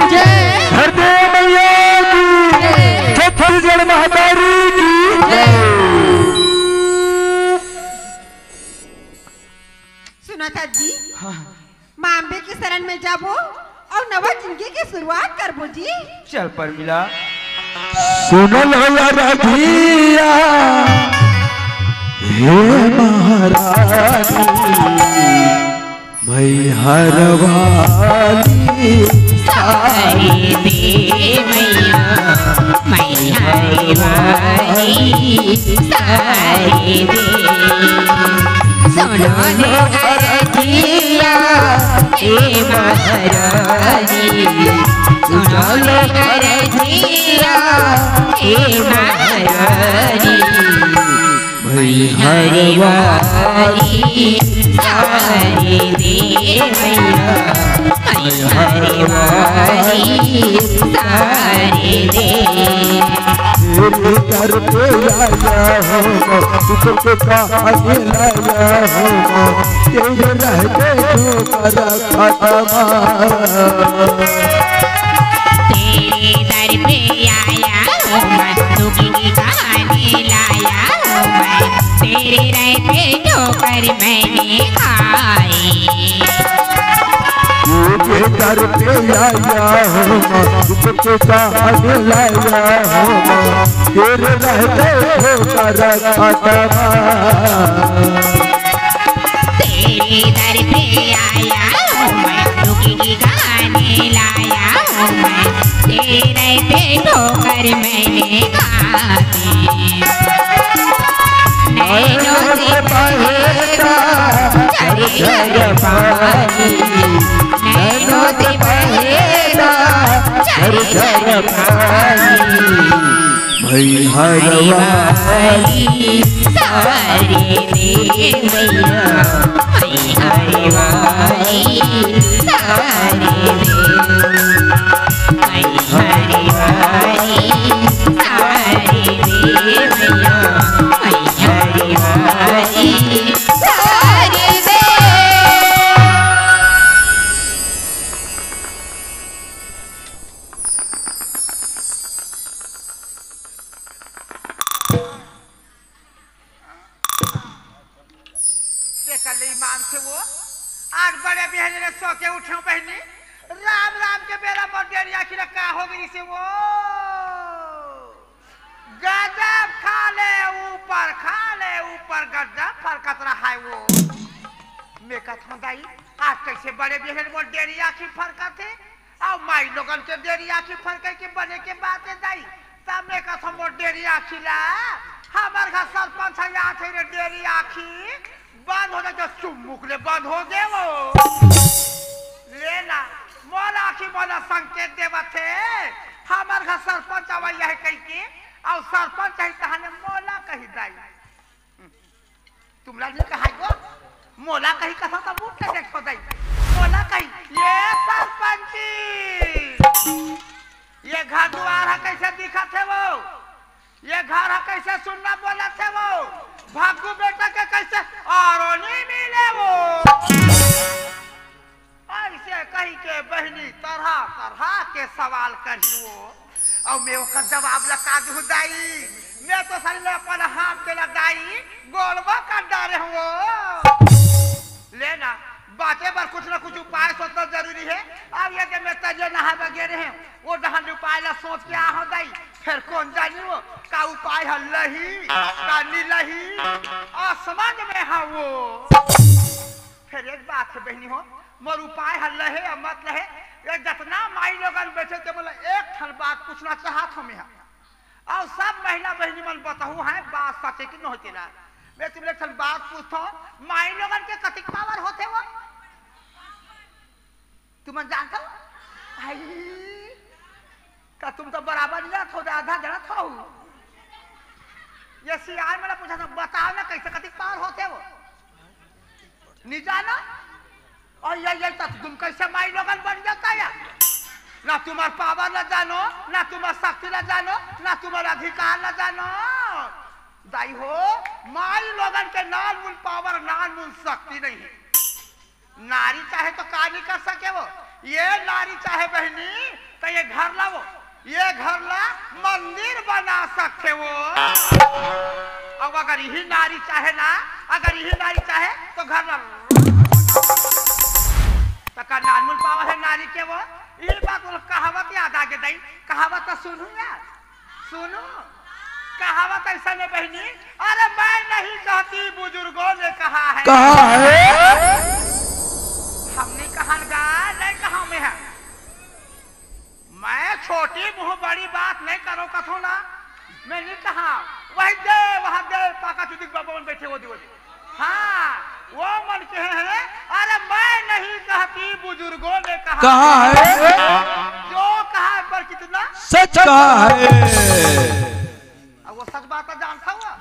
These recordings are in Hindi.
धरती मैया की, छत्तीसगढ़ महातारी की। सुना था जी, माँ अम्बे के शरण में जाबो और नवा जिंदगी की शुरुआत करबो जी। चल पर मिला सुनल होला रघिया हे महारानी मैहर वाली सारे दे मैया मैहर वाली सारे दे सुनो रे अरजिया हे महारानी सुनो रे अरजिया हे महारानी मैहर वाली सारे दे मैया मैहर वाली सारे दे। कर पे आया हो तुझको कहानी लाया हो तेरे रहते ठोकर खत्मा तेरे दर पे आया हूँ मैं दुखी कहानी लाया हूँ मैं तेरे रहते ठोकर मैंने खाई। तेरे दर पे आया हो तुझको कहानी लाया हो तेरे रहते ठोकर खत्मा तेरे दर पे आया हूँ मैं दुखी कहानी लाया हूँ मैं तेरे रहते ठोकर मैंने खाई। नैनों से बहेगा झरझर पानी नैनों से बहेगा झरझर पानी मैहर वाली सारे दे मैया मैहर वाली सारे दे मैहर वाली सारे दे मैया मैहर वाली सारे दे। ईमान से वो आज बड़े बहन ने सो के उठे बहनी राम राम के बेरा बडेरी आखिर का हो गई से वो गजब खा ले ऊपर गजब फरकत रहा है वो मैं कहता दाई आज कैसे बड़े बहन बडेरी आखिर फरकत है और माई लोगन के डेरी आखिर फरक के बने के बात है दाई तब मैं कहता बडेरी आखिला हमार घर सरपंच यहाँ थे डेरी आखिर बंद हो जाए चुम्मुक ले बंद हो गए वो लेना मोला की मोला संकेत देवा थे हमार घर सरपंच आवा यह कही के और सरपंच है कहाने मोला कही दाई तुमला नहीं कहा गो मोला कही कहा तो मुंह से देखो दाई मोला कही ये सरपंची ये घर द्वार है कैसे दिखा थे वो ये घर है कैसे सुनना बोला थे वो भागू बेटा के कैसे और नहीं मिले वो ऐसे कही के बहनी तरह तरह के सवाल करी वो और मैं उसका जवाब लगा दूं दाई मैं तो सही में अपन हाथ पे लगाई गोलवा कर डाले वो लेना बातें पर कुछ ना कुछ उपाय सोचना जरूरी है अब ये कि मैं तजे नहा वगैरह हैं वो दहन उपाय ला सोच के आ हो दाई फिर कौन जानी वो का उपाय है लही का नीलही आसमान में है वो फिर एक बात है बहनी हो मोर उपाय है लहे या मत लहे ये जितना माई लोगन बैठे थे बोले एक ठन बात पूछना चाहत हमें और सब महिला बहनी मन बताऊ है बात सचे कि न होती ना मैं तुमने ठन बात पूछो माई लोगन के कतिक पावर होते वो तुम जानता हो भाई का तुम तो बराबर नहीं हो आधा जना था ये सियार मेरा पूछा था बताओ ना कैसे कतिक पावर होते वो नहीं जाना और ये तुम कैसे माई लोगन बन जाता है ना तुम्हारा पावर न जानो ना तुम्हारा शक्ति न जानो ना तुम्हारा अधिकार न जानो दाई हो माई लोगन के नाल मुन पावर नाल मुन शक्ति नहीं है नारी चाहे तो का नहीं कर सके वो ये नारी चाहे बहनी ये घर ला वो ये घर ला मंदिर बना सकते वो। अब अगर यही नारी चाहे ना अगर यही नारी चाहे तो घर ला तका नानमुल पावा है नारी के वो ये बात वो कहावत याद आगे दई कहावत तो सुनू यार सुनो कहावत ऐसा नहीं बहनी अरे मैं नहीं कहती बुजुर्गों ने कहा है हमने कहा नहीं कहा में है मैं छोटी मुंह बड़ी बात नहीं करो कथो ना मैं नहीं कहा वही दे वहां दे पाका चुदिक बाबा बैठे वो दिवो हाँ वो मन के हैं अरे मैं नहीं कहती बुजुर्गों ने कहा है जो कहा है पर कितना सच कहा है वो सच बात जानता हुआ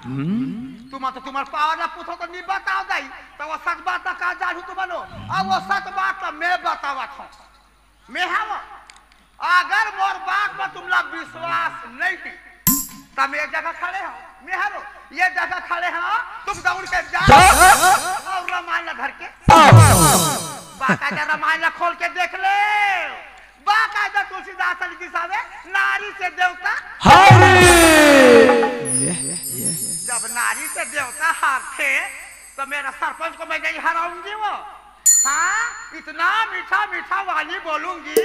तुम तो तुम्हारे पावर ना पूछो तो नहीं बताओ दाई तो वो सच बात का जानू तुम लो अब वो सच बात मैं बतावा था मैं हम अगर मोर बात पर तुम लोग विश्वास नहीं की तब एक जगह खड़े हो मैं हारो ये जगह खड़े हो तुम दौड़ के जाओ और रामायण धर के बाकायदा रामायण खोल के देख ले बाकायदा तुलसीदास जी साहब नारी से देवता जब नारी से देवता हारते तो मेरा सरपंच को मैं नहीं हराऊंगी वो हाँ इतना मीठा मीठा वाली बोलूंगी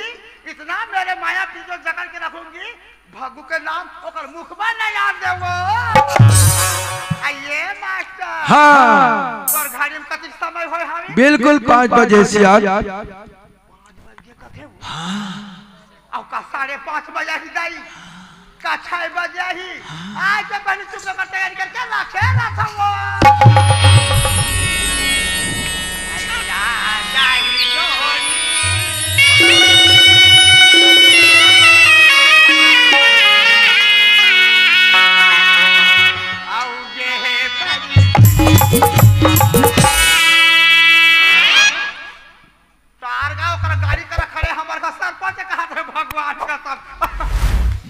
इतना मेरे माया पीछे जकड़ के रखूंगी भगु के नाम ओकर मुख में नहीं याद देवो आइए मास्टर हाँ पर घड़ी में कति समय होय हावी बिल्कुल 5 बजे से आज 5 बजे कथे अब का 5:30 बजे ही दाई का 6 बजे ही आज के पहले चुप कर तैयारी करके रखे रखो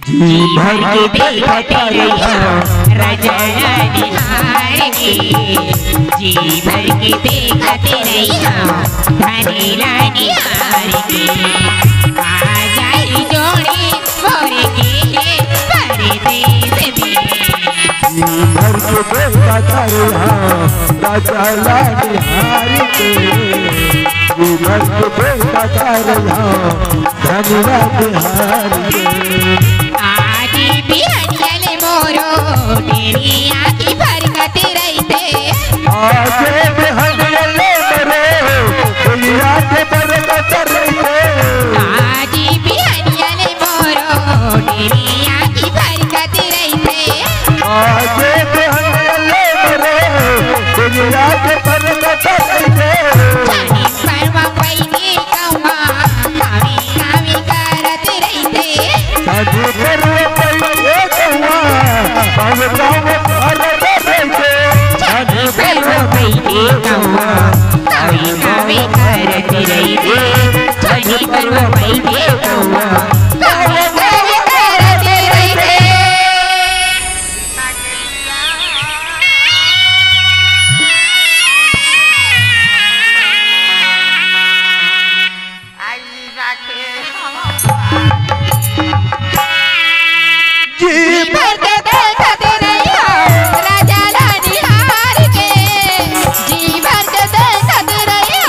जी भर के देखा राजा निहार के जी भर के देखते रहिया धनी रानी हार के आ जाई जोड़ी मोर के परदेश में जी भर के देखा राजा निहार के जी भर के देखा धनी रानी हार के आजी बिहनियल मोरो तेरी आँखी फरकत रहते आजे बिहनियल मोरो तेरी आँखी फरकत रहते आजी बिहनियल मोरो तेरी आँखी फरकत रहते आजे बिहनियल मोरो तेरी आँखी फरकत रहते जानी परवा पैने कौवा कावी कावी करत रहते साधु परवा पैने कौवा कावी कावी करत रहते जानी परवा पैने कौवा कावी कावी करत रहते जानी परवा पैने कौवा कावी कावी करत रहते जी भर के देखते रहिया राजा रानी हार के जी भर के देखते रहिया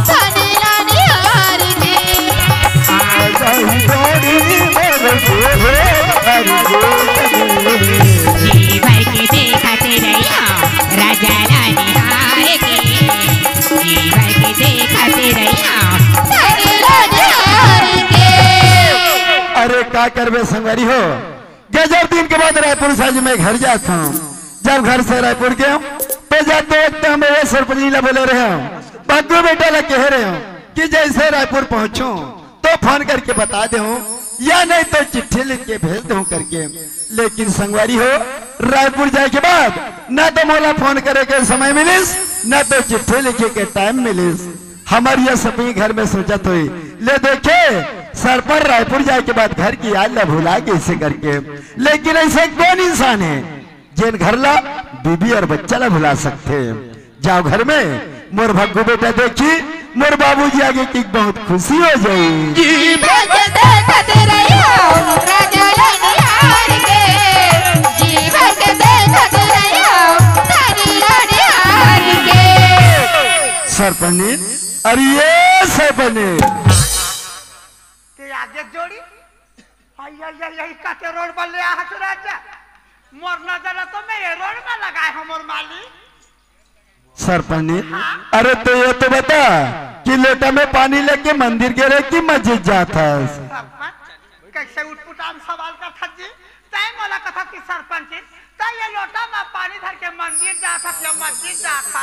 धनी रानी हार के जी भर के देखते रहिया राजा रानी हार के जी भर के देखते रहिया धनी रानी हार के अरे क्या करबे संगवारी हो जब दिन के बाद रायपुर से आज मैं घर जाता हूँ जब घर से रायपुर गया तो जाते वक्त हम सरपंच बोले रहे हूँ बाबू बेटा ला कह रहे हो कि जैसे रायपुर पहुंचू तो फोन करके बता दे या नहीं तो चिट्ठी लिख के भेज दूं करके लेकिन संगवारी हो रायपुर जाए के बाद न तो मोला फोन करे के समय मिलिस न तो चिट्ठी लिखे के टाइम मिलिस हमारी यह सभी घर में सोचत हुई ले देखे सर पर रायपुर जाए के बाद घर की याद ला भुला के इसे करके लेकिन ऐसे कौन इंसान है जिन घर ला बीबी और बच्चा ला भुला सकते जाओ घर में मोर भग्गू बेटा देखी मोर बाबूजी आगे की बहुत खुशी हो जाएगी। अरे ये सरपंच के आगे जोड़ी यही काटे रोड पर ले आ राजा मोर नजर तो मैं ये रोड में लगाए हूँ मोर माली सरपंच अरे तो ये तो बता कि लोटा में पानी लेके मंदिर गए कि मस्जिद जाता सरपंच कैसे उठपुटाम सवाल कर था जी तय मोला कथा कि सरपंच तय ये लोटा में पानी धर के मंदिर जाता या मस्जिद जाता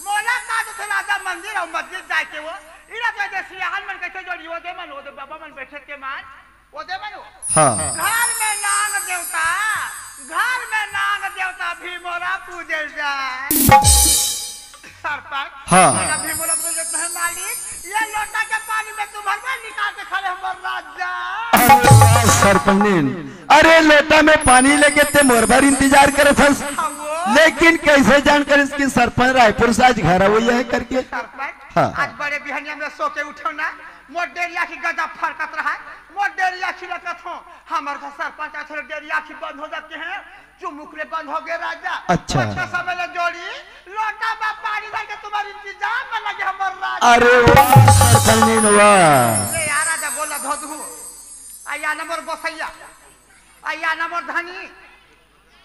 मोला का तो राजा मंदिर और मस्जिद जाए के वो इरा तो जैसे यहाँ मन कैसे जोड़ी वो दे बाबा मन बैठे के मान वो दे मन हाँ घर में नाग देवता भी मोरा पूजे जाए सरपंच हाँ भी मोरा पूजे है मालिक ये लोटा के पानी में तुम्हारे में निकाल के खड़े हमर राजा सरपंच अरे लोटा में पानी लेके ते मोर भर इंतजार करे था लेकिन कैसे जानकर इसकी सरपंच रायपुर से आज घर हुई है करके सरपंच हाँ आज बड़े बिहनिया में सो के उठो ना मोर डेरिया की गजब फरकत रहा मोर डेरिया की रखत हो हमार का सरपंच आज डेरिया की बंद हो जाते हैं चुमुकले बंद हो गए राजा अच्छा समय ले जोड़ी लोटा में पानी भर के तुम्हारे इंतजाम में लगे हमर राजा अरे वाह सरपंच वाह ले यार राजा बोला धोधू आया नंबर बसैया आया नंबर धनी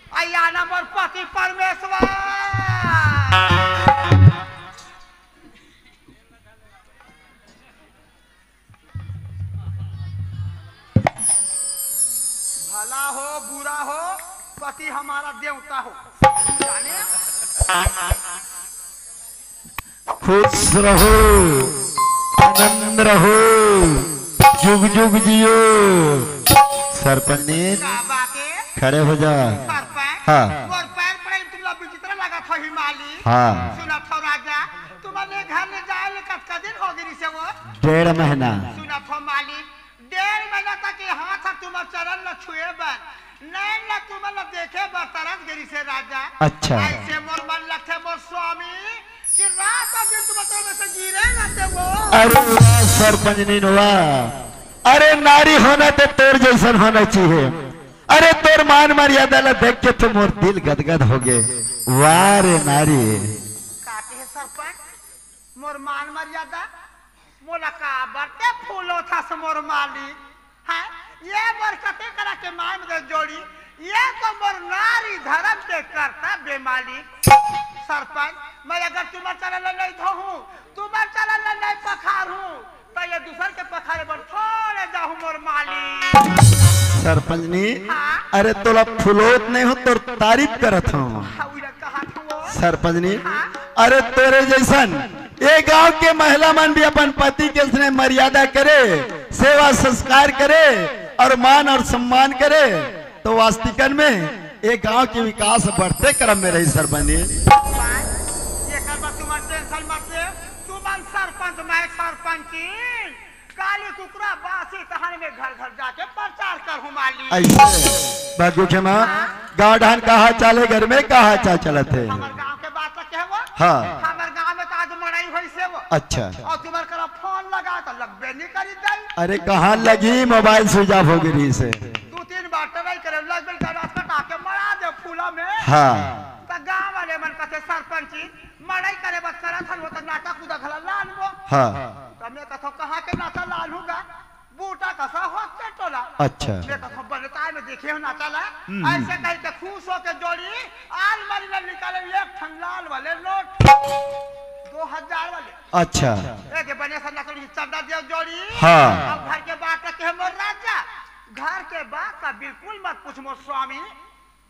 आया नंबर पति परमेश्वर भला हो बुरा हो पति हमारा देवता हो जाने खुश रहो आनंद रहो जुग जुग जियो सरपंच खड़े हो जा हाँ और पैर पड़े तुमला विचित्र लगा था हिमालय हाँ सुना था राजा तुम्हारे घर ले जाए ले कत दिन हो गई से वो 1.5 महीना सुना था मालिक 1.5 महीना तक हाथ था तुम्हारे चरण न छुए बन नहीं न तुम्हारे देखे बन तरस गिरी से राजा अच्छा ऐसे मोर मन लगते मोर स्वामी कि रात और दिन तुम्हारे में से गिरे रहते वो अरे वाह सरपंच नहीं हुआ अरे नारी होना तो तोर जैसन होना चाहिए अरे तोर मान मर्यादा ला देख के तो मोर दिल गदगद हो गए वाह रे नारी काटे है सरपंच मोर मान मर्यादा मोला का बरते फूलो था मोर माली है ये बरकते करा के मान में जोड़ी ये तो मोर नारी धर्म के करता बेमाली सरपंच मैं अगर तुम्हारे चरण नहीं धोहूं तुम्हारे चरण नहीं पखारूं तो ये दूसर के पखारे पर थोड़े जाऊं मोर माली सरपंच नी अरे तोला फुलोत नहीं हो तो तारीफ करत हूँ सरपंच नी अरे तेरे जैसन ये गांव के महिला मन भी अपन पति के स्नेह मर्यादा करे सेवा संस्कार करे और मान और सम्मान करे तो वास्तविकन में ये गांव के विकास बढ़ते क्रम में रही सरपंच नी सरपंच मैं सरपंच काली कुकरा बासी कहानी में घर घर जाके प्रचार कर माली ऐसे बागू के माँ गाँव ढान कहा चाले घर में कहा चा चलत है हमारे गांव के बात है वो हाँ हमारे गांव में तो आज मड़ाई हुई से वो अच्छा और तुम्हारे करा फोन लगा तो लगबे नहीं करी जाई अरे कहाँ लगी मोबाइल स्विच ऑफ हो गई से 2-3 बार ट्राई करे लगबे का रास्ता काके मरा दे फूला में हाँ तो गांव वाले मन कहते सरपंच मड़ाई करे बस करा था वो तो नाटा कूदा खला लाल वो हाँ तो मैं कहता कहाँ के नाटा लाल होगा बूटा कसा होते टोला अच्छा मैं कहता बनता में देखे हो नाटा ला ऐसे कहीं के खुश हो के जोड़ी आलमारी में निकाले एक ठन लाल वाले नोट 2000 वाले अच्छा एक बने सा नकली चंदा देव जोड़ी हाँ अब घर के बात के मोर राजा घर के बात का बिल्कुल मत पूछ मोर स्वामी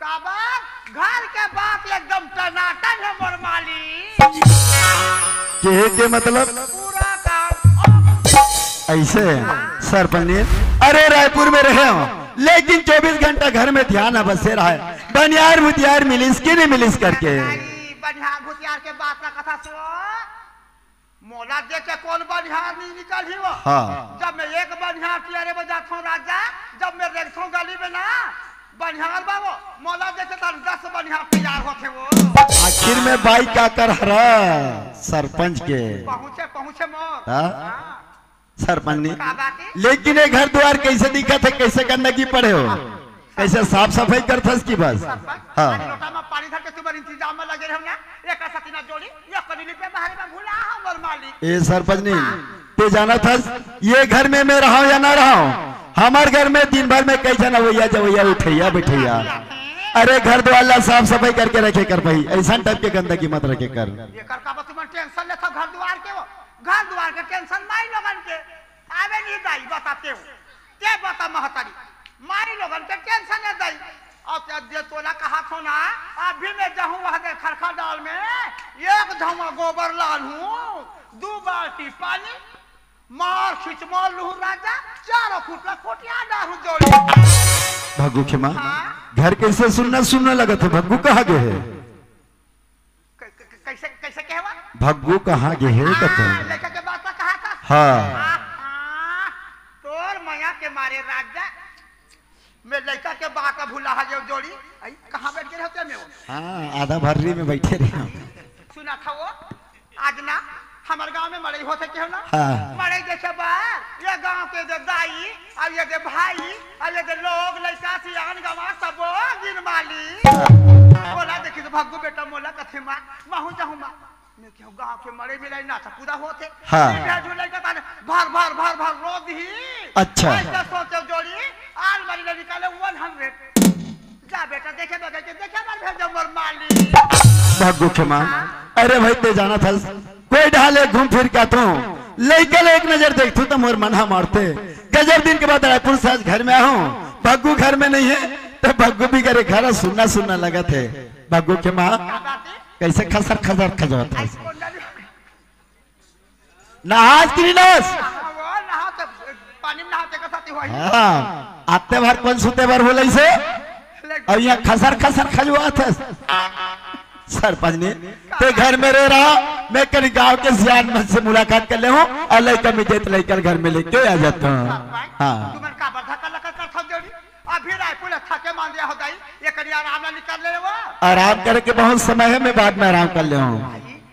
का बात घर के बात एकदम टनाटन है मोर माली के मतलब पूरा काम ऐसे सरपंच अरे रायपुर में रहे हो लेकिन 24 घंटा घर में ध्यान अब बसे रहा है बनियार मुतियार मिलिस की नहीं मिलिस करके बनिहार भुतियार के बात ना कथा सो मोला देख के कौन बनिहार नहीं निकल ही वो हाँ जब मैं एक बनिहार तियारे बजाता हूँ राजा जब मैं देखता हूँ गली में ना बनिहार बाबू मोला देखे तो 10 बनिहार तैयार होते वो आखिर में बाई क्या कर रहा सरपंच के पहुँचे मोर हाँ? सरपंच ने का बात है? लेकिन ये घर द्वार कैसे दिखा थे कैसे गंदगी पड़े हो कैसे साफ सफाई कर था इसकी बस हाँ लोटा में पानी धर के तुम्हारे इंतजाम में लगे रहो ना एक सतीना जोड़ी ये कनीली पे बाहर में भूला हमर मालिक। ए सरपंच नहीं ते जाना था ये घर में मैं रहा या ना रहा हमारे घर में दिन भर में कई जना वैया जवैया उठैया बैठैया। अरे घर द्वार साफ सफाई करके रखे कर भाई ऐसा टाइप के गंदगी मत रखे कर। ये कर का तुम टेंशन ले था घर द्वार के वो घर द्वार के टेंशन माई लोगन के आवे नहीं दाई बताते हो के बता महतारी माई लोगन के टेंशन है दाई। अब जे तोला कहा थो ना अभी मैं जाऊं वहां दे खरखा डाल में एक धमा गोबर लाल हूं 2 बाल्टी पानी मार खिंच मार लू राजा 4 फुटला कोटिया डालू जोड़ी। भग्गू के माँ घर कैसे सुनना लगा था भग्गू कहाँ गए है कैसे कैसे कहवा भग्गू कहाँ गए है लड़का के बात कहा था। हाँ तोर माया के मारे राजा मैं लड़का के बात का भूला है जो जोड़ी कहाँ बैठ गए होते में वो। हाँ आधा भर्री में बैठे रहे सुना था वो आज ना हमारे गांव में मड़ई होते क्यों ना। हाँ। मड़ई देखे बार ये गांव के जो दाई अब ये दे भाई अब ये दे लोग लड़का सियान गवा सब गिन माली बोला देखी तो भग्गू बेटा मोला कथे मां महू जाऊं मां मैं क्यों गांव के मड़ई मिलाई ना था पूरा होते। हाँ। झूले का भर भर भर भर रो दी। अच्छा। ऐसे सोचे जोड़ी आल मारी ले निकाले 100 जा बेटा देखे बगैर के देखे मार भेजो मोर माली। भग्गू के माँ अरे भाई ते जाना था कोई ढाले घूम फिर का तू लेकल एक नजर देखतू तो मोर मना मारते। गजब दिन के बाद रायपुर से आज घर में आया हूँ भग्गू घर में नहीं है तो भग्गू भी करे घर सुनना लगा थे। भग्गू के माँ कैसे खसर खजर खजर था नहाज की नस पानी में नहाते का साथी हुआ हाँ आते भर कौन सुते भर बोले से और यहाँ खसर खसर खजुआ थे सरपंच ने ते घर में रह रहा मैं कहीं गांव के सियान से मुलाकात कर ले हूँ और लड़का में जेत लेकर घर में लेके आ जाता हूँ। हाँ तुमन का बरधा का लका कर था जोड़ी अभी रायपुर थके मान दिया होता है ये करिया आराम ना निकाल ले वो आराम करके बहुत समय है मैं बाद में आराम कर ले हूँ।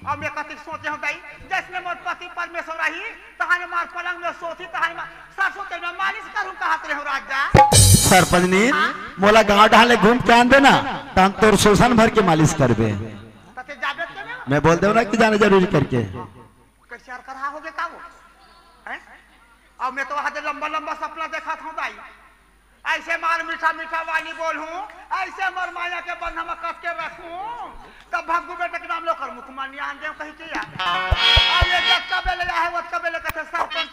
अब मैं कति सोचे होता है जैसे मोर पति परमेश्वर रही तहाने मार पलंग में सोती तहाने मार सरसों तेल में मालिश करूं कहत रहे हो राजा। सरपंच ने मोला गांव ढाले घूम के आन देना तो हम तोर शोषण भर के मालिश करबे। तते जाबे के में मैं बोल दे ना कि जाने जरूरी करके कैसे यार करा होगे का वो हैं। अब मैं तो वहां लंबा लंबा सपना देखा था भाई ऐसे मार मीठा मीठा वाली बोलूं ऐसे मर माया के बंधा में कस के रखूं तब भग्गू बेटे के नाम लो कर मुखमानी आन दे कहीं किया। अब ये जब कबे ले है वो कबे ले कहते सरपंच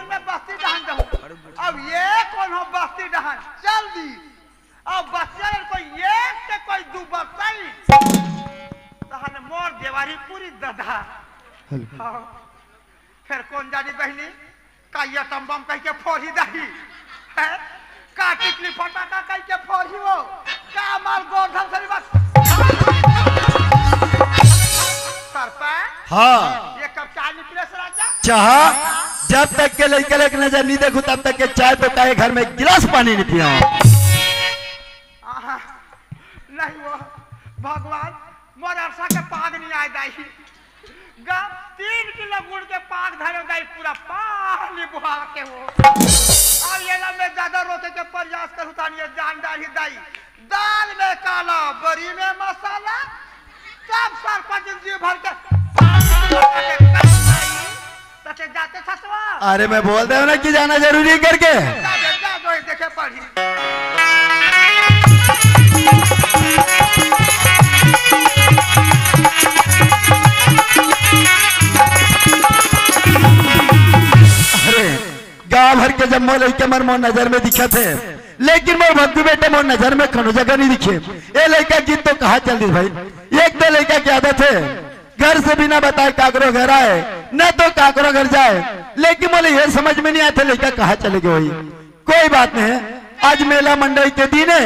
में बस्ती डहन दहूं अब ये कौन हो बस्ती डहन चल दी अब बच्चे को एक के कोई दू बताई तहने मोर देवारी पूरी दधा फिर कौन जानी बहनी का ये तंबम कह के फोड़ी दही है का टिकली फटाका कह के फोड़ी हो का माल गोधन से बस सरपंच। हाँ ये कब चाय निकले से राजा चाह जब तक के लड़के एक नजर नहीं देखू तब तक के चाय तो काहे घर में गिलास पानी नहीं पिया नहीं वो भगवान मोर अरसा के पाग नहीं आए दाई गम 3 किलो गुड़ के पाग धरे दाई पूरा पानी बुहा के हो और ये ना मैं ज्यादा रोते के प्रयास करूं तानी ये जान डाली दाई दाल में काला बड़ी में मसाला सब सरपंच जी भर के तते जाते छसवा। अरे मैं बोल दे ना कि जाना जरूरी करके जा दो देखे पढ़ी गांव भर के जब मोल के मर मोर नजर में दिखे थे लेकिन मोर भग्गू बेटे मोर नजर में खनो जगह नहीं दिखे। ये लड़का गीत तो कहा चल दी भाई एक दो लड़का की आदत है घर से बिना बताए काकरो घर आए न तो काकरो घर जाए लेकिन बोले ये समझ में नहीं आते लड़का कहा चले गए वही कोई बात नहीं आज मेला मंडई के दिन है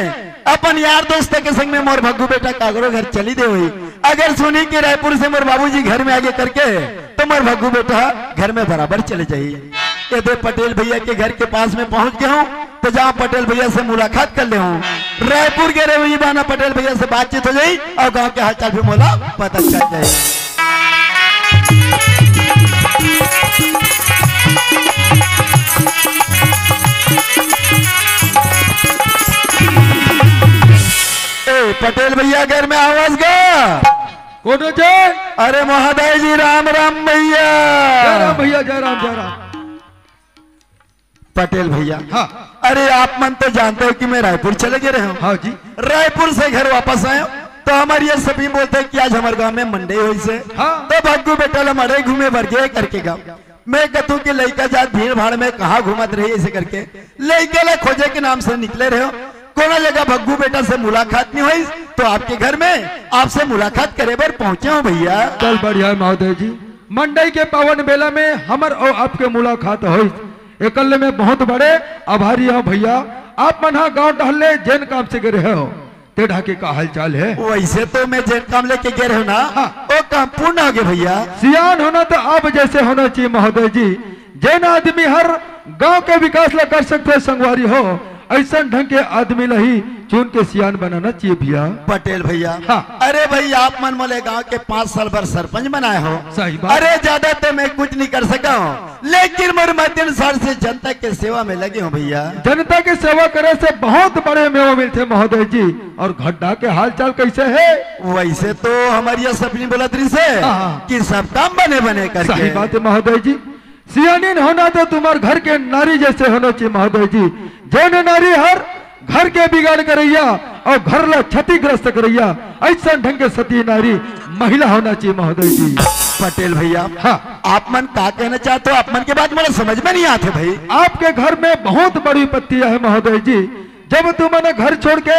अपन यार दोस्त के संग में मोर भग्गू बेटा काकरो घर चली दे हुई अगर सुनी कि रायपुर से मोर बाबूजी घर में आगे करके तो मोर भग्गू बेटा घर में बराबर चले जाइए। ये दे पटेल भैया के घर के पास में पहुंच गया हूँ तो जहाँ पटेल भैया से मुलाकात कर ले हूँ रायपुर के रवि बाना पटेल भैया से बातचीत हो जाए और गांव के हालचाल भी मोला पता चल जाए। पटेल भैया घर में आवाज गा। कौन हो जय? अरे महोदय जी राम राम भैया। जय राम भैया, जय राम जय राम। पटेल भैया हाँ अरे आप मन तो जानते हो कि मैं रायपुर चले गए रहे हूँ। हाँ जी। रायपुर से घर वापस आए हूं, तो हमारे ये सभी बोलते हैं कि आज हमारे गांव में मंडे हुई से हाँ। तो भग्गू बेटा लमड़े घूमे भर गए करके गाँव। मैं कहूँ कि लड़का जात भीड़ भाड़ में कहा घूमत रही ऐसे करके लड़के ला खोजे के नाम से निकले रहे हो। कोना जगह भग्गू बेटा से मुलाकात नहीं हुई तो आपके घर में आपसे मुलाकात करे बर पहुंचे हूँ भैया। चल बढ़िया है महोदय जी। मंडई के पावन बेला में हमर और आपके मुलाकात हुई। एकल में बहुत बड़े आभारी हूँ भैया। आप मन गाँव टहले जैन काम से गए रहे हो, तेढ़ा के का हाल चाल है? वैसे तो मैं जेल काम लेके गए रहे हो ना। हाँ। वो काम पूर्ण हो गया भैया। सियान होना तो आप जैसे होना चाहिए महोदय जी। जैन आदमी हर गांव के विकास ला कर सकते संगवारी हो, ऐसा ढंग के आदमी नहीं चुन के सियान बनाना चाहिए भैया। पटेल भैया हाँ। अरे भाई आप मन मोले गांव के 5 साल भर सरपंच बनाए हो। सही बात। अरे ज्यादा तो मैं कुछ नहीं कर सका हूँ, लेकिन मेरे मध्यम साल से जनता के सेवा में लगे हूँ भैया। जनता की सेवा करे से बहुत बड़े मेवा मिलते महोदय जी। और घड्डा के हाल चाल कैसे है? वैसे तो हमारी ये सपनी बोलतरी से हाँ। कि सब काम बने बने करके। सही बात है महोदय जी। सियानीन होना तो तुम्हारे घर के नारी जैसे होना चाहिए महोदय जी। जैन नारी हर घर के बिगाड़ करैया और घर ला क्षतिग्रस्त करैया, ऐसा ढंग के सती नारी महिला होना चाहिए महोदय जी। पटेल भैया हाँ। आप मन का कहना चाहते हो? आप मन के बात मुझे समझ में नहीं आते भाई। आपके घर में बहुत बड़ी विपत्तियां है महोदय जी। जब तुमने घर छोड़ के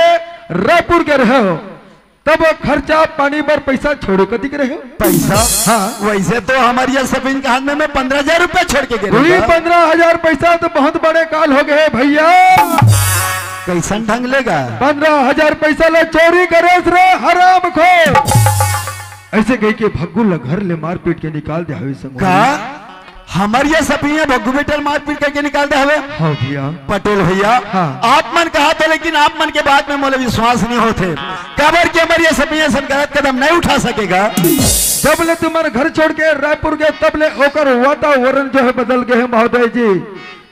रायपुर के रहे हो तब खर्चा पानी पर पैसा छोड़ कर दिख रहे हो। पैसा? हाँ। वैसे तो हमारी ये सपनी के हाथ में मैं 15,000 रुपए छोड़ के गए। वही 15,000 पैसा तो बहुत बड़े काल हो गए भैया। कैसन ढंग लेगा? 15,000 पैसा ले चोरी करे रे हराम खो। ऐसे गई के भग्गू ला घर ले मार पीट के निकाल दे हवे संग। का हमारी ये सपनी भग्गू बेटल मार पीट करके निकाल दे हवे? हाँ भैया। पटेल भैया हाँ। आप मन कहा था, लेकिन आप मन के बात में मोले विश्वास नहीं होते। कबर की हमारी ये सपनी ऐसा गलत कदम नहीं उठा सकेगा। जब ले तुम्हारे घर छोड़ के रायपुर गए तब ले ओकर वातावरण जो है बदल गए है महोदय जी।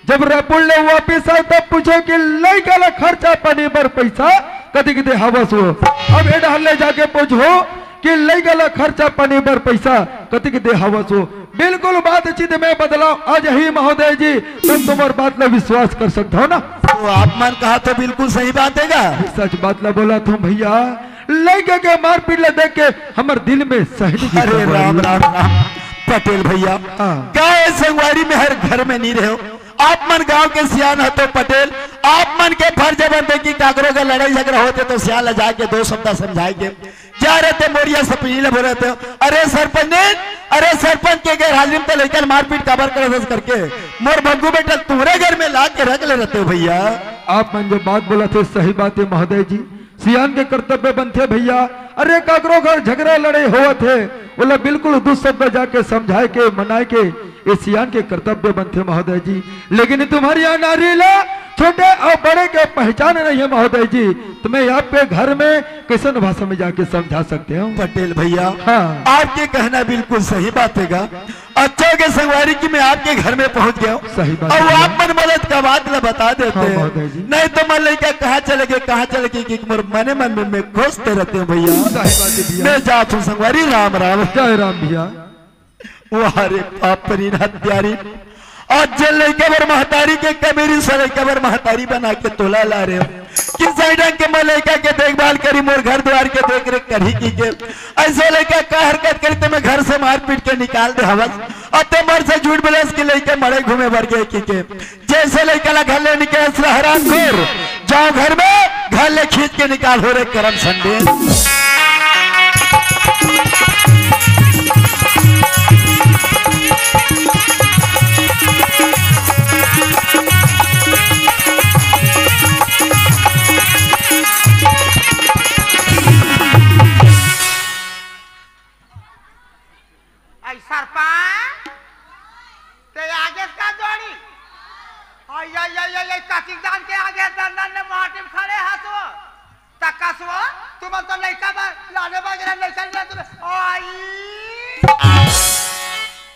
जब रायपुर ले वापिस आए तब पूछो कि लड़का ला खर्चा पानी पर पैसा कदी कदी हवस हो। अब एडहर ले जाके पूछो कि लड़का ला खर्चा पानी पर पैसा कदी कदी हवस हो। बिल्कुल बातचीत में बदलाव आज ही महोदय जी। तुम तुम्हारी बात ला विश्वास कर सकते हो ना? तो आप मन कहा तो बिल्कुल सही बात है। सच बात ला बोला तुम भैया। लड़के के मारपीट ला देख के हमारे दिल में सहनी की अरे राम राम राम। पटेल भैया हाँ। गाय संगवारी में हर घर में नहीं रहे हो। आप मन गांव के सियान हो तो पटेल आप मन के फर्ज बनते कि कागरों का लड़ाई झगड़ा होते तो सियान ला जाके 2 शब्द समझाएंगे। जा रहे थे मोरिया सपनी ले बोल रहे थे, अरे सरपंच के गैर हाजिर में लेकर मारपीट काबर कर करके मोर भग्गू बेटा तुम्हारे घर में ला के रख ले रहते हो भैया। आप मन जो बात बोला थे सही बात है महोदय जी। सियान के कर्तव्य बनते भैया। अरे काकरो घर झगड़ा लड़े हुआ थे बोला बिल्कुल दुष्शब्द जाके समझाए के मनाए के ये सियान के कर्तव्य बनते महोदय जी। लेकिन तुम्हारी यहाँ नारी ला छोटे और बड़े के पहचान नहीं है महोदय जी। तुम्हें आपके घर में किसन भाषा में जाके समझा सकते हो? पटेल भैया हाँ। आपके कहना बिल्कुल सही बात है। अच्छा के संगवारी की मैं आपके घर में पहुंच गया हूँ। सही बात और है। आप मन मदद का बात ला बता देते हाँ, हैं। महोदय जी। नहीं तो मन लेके कहाँ चले गए कि मने मन में खोजते रहते हैं भैया। सही बात है भैया। मैं जात हूँ संगवारी। राम राम। जय राम भैया। वारे पापरी हत्यारी आज जल कबर महतारी के कमेरी सरे कबर महतारी बना के तोला ला रहे हो। किस साइड के मलेका के देखभाल करी मोर घर द्वार के देख रेख करी की के ऐसे लड़का का हरकत करी तो मैं घर से मार पीट के निकाल दे हवस और ते मर से झूठ बलस के लड़के मरे घूमे भर गए की के जैसे लड़का ला घर ले निकल हराम खोर जाओ घर में घर ले खींच के निकाल हो रहे करम संडे। सरपंच ते आगे का जोड़ी कतिदान के आगे दंदन ने माटी में खड़े हसो तकसो तुम तो लड़का लाने वगैरह लेकर ले तुम आई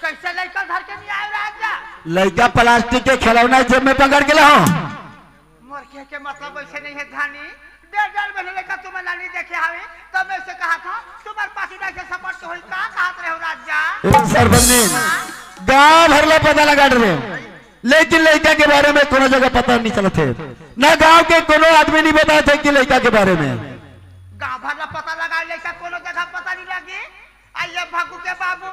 कैसे लड़का घर के नहीं आए राजा? लड़का प्लास्टिक के खिलौना जेब में पकड़ के लाओ। मोर के मतलब वैसे नहीं है धानी दे लाल बहने लेकर तुम्हें लाली देखे हावे तो मैं से कहा था तुम्हारे पास इधर से सपोर्ट होई का कहत रहे हो राजा सरपंच जी गांव भर ला पता लगा रहे लेकिन लड़का के बारे में कोनो जगह पता नहीं चलत है ना गांव के कोनो आदमी नहीं बताए थे कि लड़का के बारे में गांव भर ला पता लगा लेकर कोनो जगह पता नहीं लगी आइए भागू के बाबू